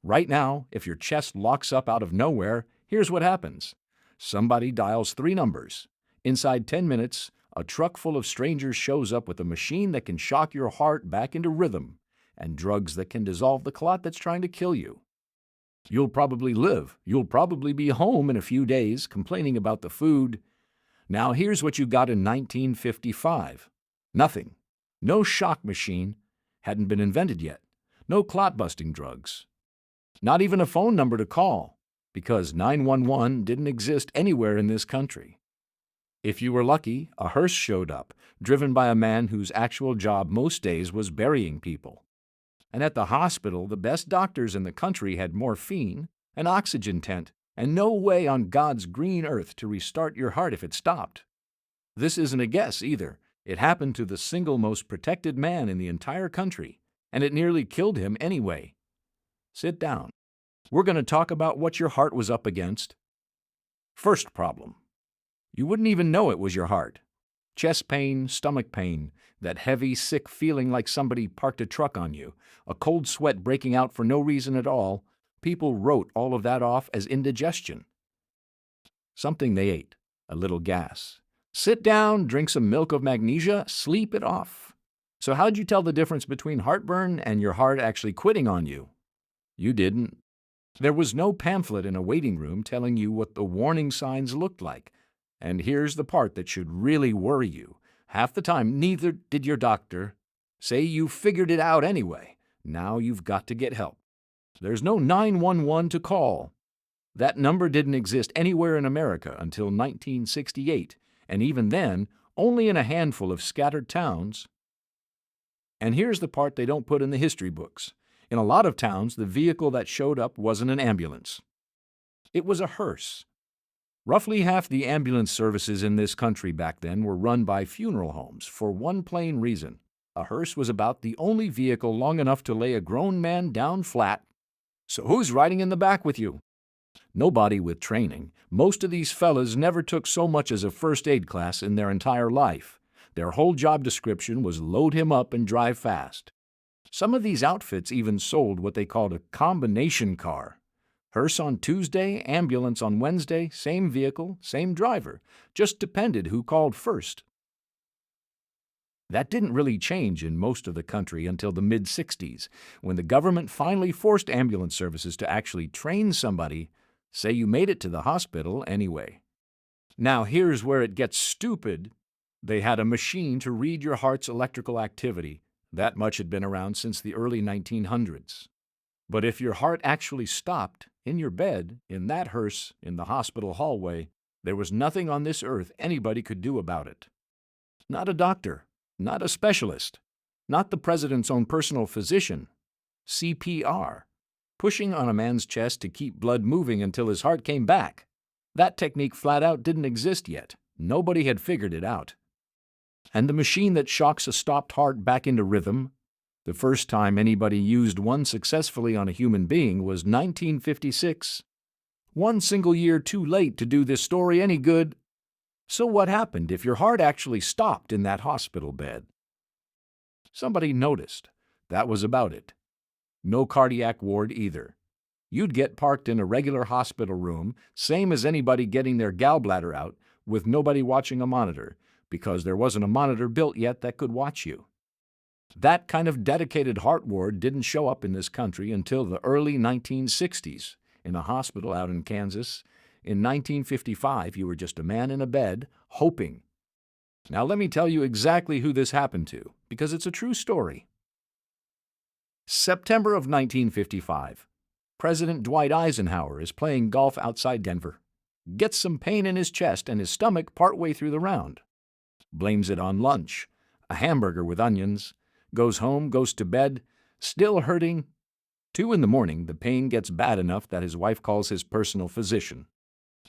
Right now, if your chest locks up out of nowhere, here's what happens. Somebody dials 3 numbers. Inside 10 minutes, a truck full of strangers shows up with a machine that can shock your heart back into rhythm and drugs that can dissolve the clot that's trying to kill you. You'll probably live. You'll probably be home in a few days complaining about the food. Now here's what you got in 1955. Nothing. No shock machine. Hadn't been invented yet. No clot-busting drugs. Not even a phone number to call, because 911 didn't exist anywhere in this country. If you were lucky, a hearse showed up, driven by a man whose actual job most days was burying people. And at the hospital, the best doctors in the country had morphine, an oxygen tent, and no way on God's green earth to restart your heart if it stopped. This isn't a guess either. It happened to the single most protected man in the entire country, and it nearly killed him anyway. Sit down. We're going to talk about what your heart was up against. First problem. You wouldn't even know it was your heart. Chest pain, stomach pain, that heavy, sick feeling like somebody parked a truck on you, a cold sweat breaking out for no reason at all. People wrote all of that off as indigestion. Something they ate, a little gas. Sit down, drink some milk of magnesia, sleep it off. So how'd you tell the difference between heartburn and your heart actually quitting on you? You didn't. There was no pamphlet in a waiting room telling you what the warning signs looked like. And here's the part that should really worry you. Half the time, neither did your doctor. Say you figured it out anyway. Now you've got to get help. There's no 911 to call. That number didn't exist anywhere in America until 1968, and even then, only in a handful of scattered towns. And here's the part they don't put in the history books. In a lot of towns, the vehicle that showed up wasn't an ambulance. It was a hearse. Roughly half the ambulance services in this country back then were run by funeral homes for one plain reason. A hearse was about the only vehicle long enough to lay a grown man down flat. So who's riding in the back with you? Nobody with training. Most of these fellas never took so much as a first aid class in their entire life. Their whole job description was load him up and drive fast. Some of these outfits even sold what they called a combination car. Hearse on Tuesday, ambulance on Wednesday, same vehicle, same driver. Just depended who called first. That didn't really change in most of the country until the mid-60s, when the government finally forced ambulance services to actually train somebody, say you made it to the hospital anyway. Now here's where it gets stupid. They had a machine to read your heart's electrical activity. That much had been around since the early 1900s. But if your heart actually stopped, in your bed, in that hearse, in the hospital hallway, there was nothing on this earth anybody could do about it. Not a doctor, not a specialist, not the president's own personal physician. CPR, pushing on a man's chest to keep blood moving until his heart came back. That technique flat out didn't exist yet. Nobody had figured it out. And the machine that shocks a stopped heart back into rhythm, the first time anybody used one successfully on a human being was 1956. One single year too late to do this story any good. So what happened if your heart actually stopped in that hospital bed? Somebody noticed. That was about it. No cardiac ward either. You'd get parked in a regular hospital room, same as anybody getting their gallbladder out, with nobody watching a monitor, because there wasn't a monitor built yet that could watch you. That kind of dedicated heart ward didn't show up in this country until the early 1960s in a hospital out in Kansas. In 1955, you were just a man in a bed, hoping. Now let me tell you exactly who this happened to, because it's a true story. September of 1955. President Dwight Eisenhower is playing golf outside Denver. Gets some pain in his chest and his stomach partway through the round. Blames it on lunch, a hamburger with onions. Goes home, goes to bed, still hurting. 2 in the morning, the pain gets bad enough that his wife calls his personal physician.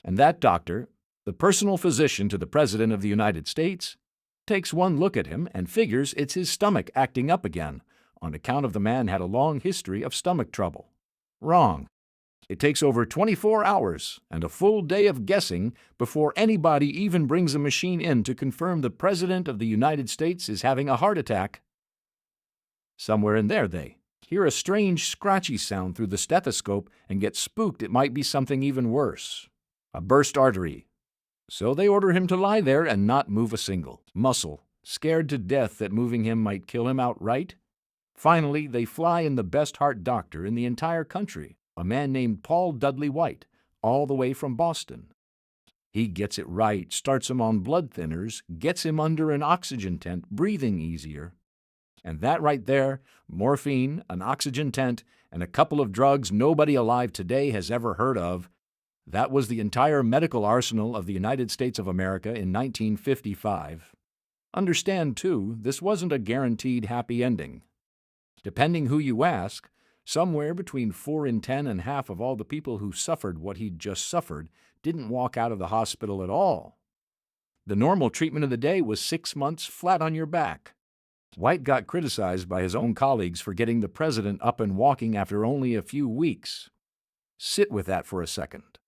And that doctor, the personal physician to the President of the United States, takes one look at him and figures it's his stomach acting up again, on account of the man had a long history of stomach trouble. Wrong. It takes over 24 hours and a full day of guessing before anybody even brings a machine in to confirm the President of the United States is having a heart attack. Somewhere in there, hear a strange scratchy sound through the stethoscope and get spooked it might be something even worse, a burst artery. So they order him to lie there and not move a single muscle, scared to death that moving him might kill him outright. Finally, they fly in the best heart doctor in the entire country, a man named Paul Dudley White, all the way from Boston. He gets it right, starts him on blood thinners, gets him under an oxygen tent, breathing easier. And that right there, morphine, an oxygen tent, and a couple of drugs nobody alive today has ever heard of, that was the entire medical arsenal of the United States of America in 1955. Understand, too, this wasn't a guaranteed happy ending. Depending who you ask, somewhere between 4 in 10 and half of all the people who suffered what he'd just suffered didn't walk out of the hospital at all. The normal treatment of the day was 6 months flat on your back. White got criticized by his own colleagues for getting the president up and walking after only a few weeks. Sit with that for a second.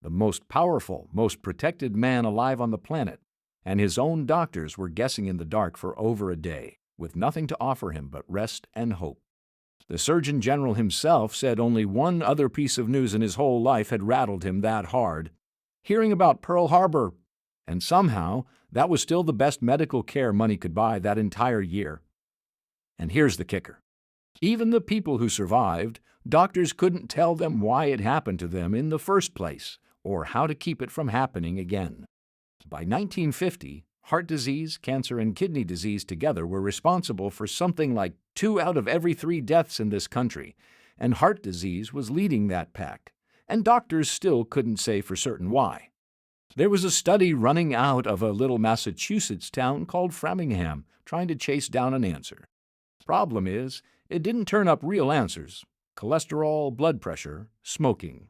The most powerful, most protected man alive on the planet, and his own doctors were guessing in the dark for over a day, with nothing to offer him but rest and hope. The Surgeon General himself said only one other piece of news in his whole life had rattled him that hard: hearing about Pearl Harbor. And somehow, that was still the best medical care money could buy that entire year. And here's the kicker. Even the people who survived, doctors couldn't tell them why it happened to them in the first place, or how to keep it from happening again. By 1950, heart disease, cancer, and kidney disease together were responsible for something like 2 out of every 3 deaths in this country, and heart disease was leading that pack, and doctors still couldn't say for certain why. There was a study running out of a little Massachusetts town called Framingham trying to chase down an answer. Problem is, it didn't turn up real answers: cholesterol, blood pressure, smoking,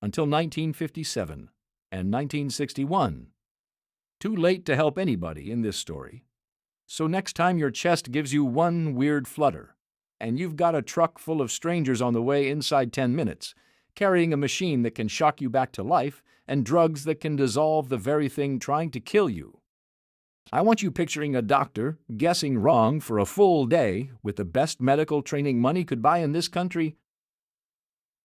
until 1957 and 1961. Too late to help anybody in this story. So next time your chest gives you one weird flutter, and you've got a truck full of strangers on the way inside 10 minutes, carrying a machine that can shock you back to life and drugs that can dissolve the very thing trying to kill you, I want you picturing a doctor guessing wrong for a full day with the best medical training money could buy in this country.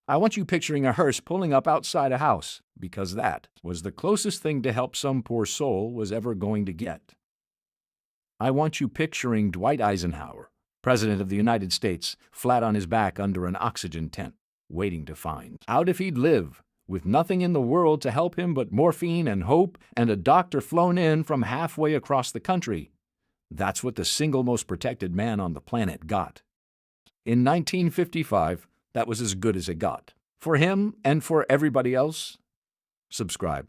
I want you picturing a hearse pulling up outside a house, because that was the closest thing to help some poor soul was ever going to get. I want you picturing Dwight Eisenhower, President of the United States, flat on his back under an oxygen tent, waiting to find out if he'd live, with nothing in the world to help him but morphine and hope and a doctor flown in from halfway across the country. That's what the single most protected man on the planet got. In 1955, that was as good as it got. For him and for everybody else. Subscribe.